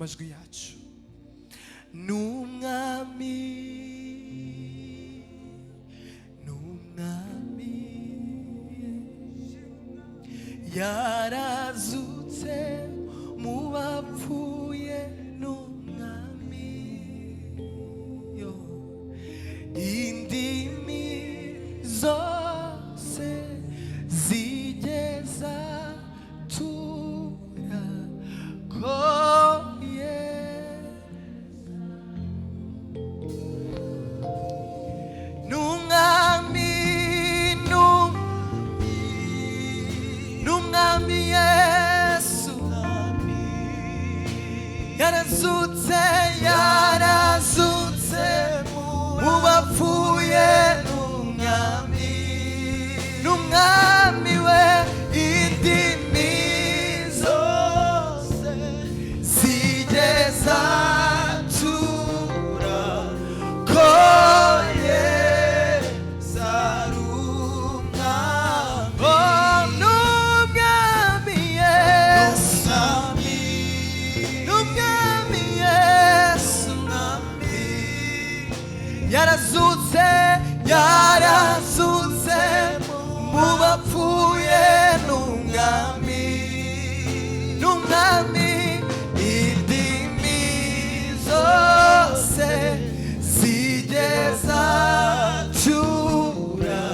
amajwi yacu. N'umwami, n'umwami yarazutse mu bapfuye, n'umwami yo indimi zose zigeza tura koye. N'umwami, n'umwami Yesu yarazutse, yarazutse mu bapfuye, n'umwami, n'umwami we indimi zose zigeza tura koye zarumwami. Oh, n'umwami Yesu, n'umwami Yesu yarazutse, yarazutse mu bapfuye, n'umwami, n'umwami indimi zose zigeza tura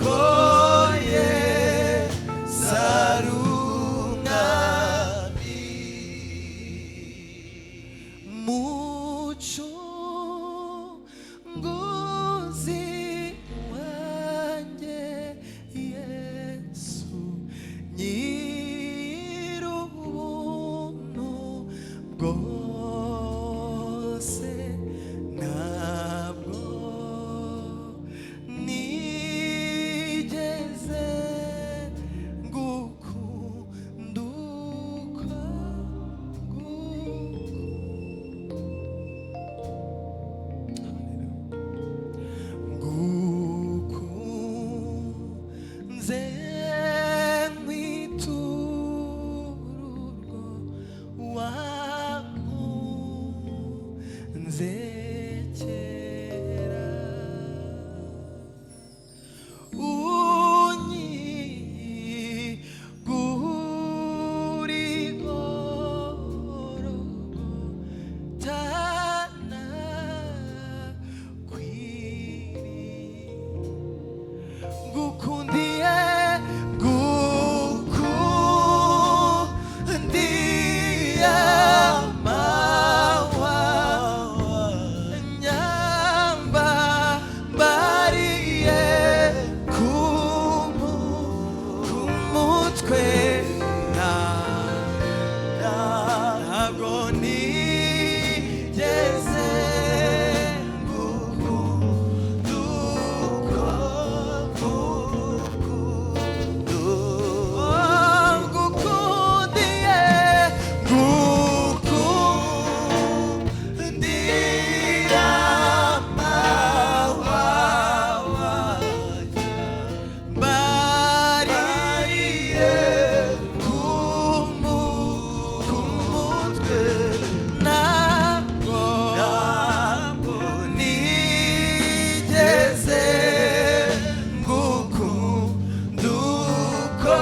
koye zarumwami. Mucunguzi wanjye Yesu, nyir'ubuntu bwose, ntabwo nigeze ngukunda uko ngukunze, nkwitururwo wankunze kera, unyigurigorogota ngukundiye, ngukundiye amahwa nyambambariye ku mutwe, ntabwo nigeze ngukunda uko ngukundiye, ngukundiye amahwa mbariye ku mutwe, ntabwo nigeze ngukunda uko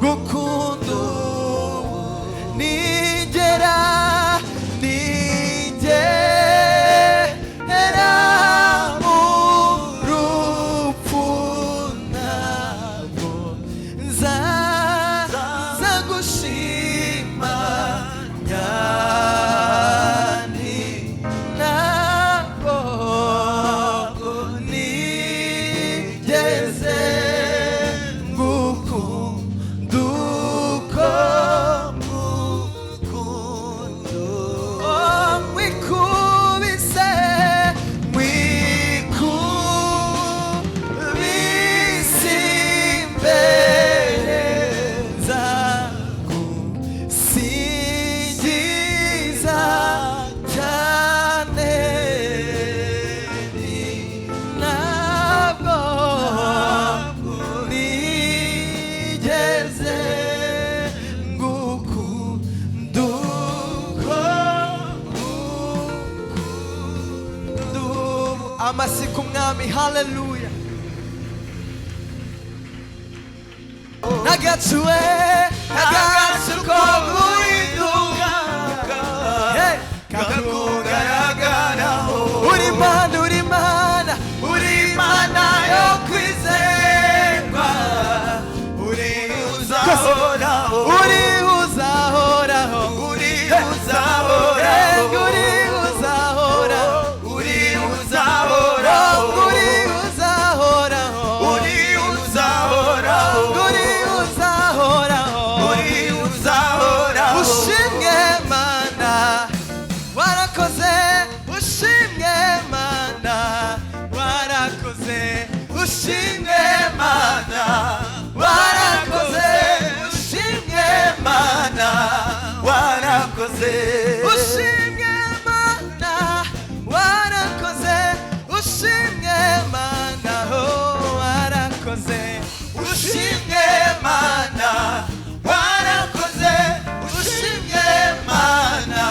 gukunda nigera mu rupfu, ntabwo nzaza gushima nyani, ntabwo nigeze ngukunda uko ngukunda. Oh, nkwikubise, nkwikubise imbere amasi ku mwami haleluya nagacuwe nagacuko guhinduka kakugaragaraho uri Imana uri Imana uri Imana yo kwizerwa uri uzahoraho uri uzahoraho uri uzahoraho uri uzahoraho uri uzahoraho uri uzahoraho uri uzahoraho uri uzahoraho uri uzahoraho ushimwe Mana warakoze ushimwe Mana warakoze ushimwe Mana warakoze ushimwe Mana warakoze ushimwe Mana warakoze ushimwe Mana warakoze ushimwe Mana warakoze ushimwe Mana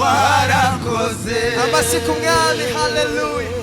warakoze amasi ku mwami haleluya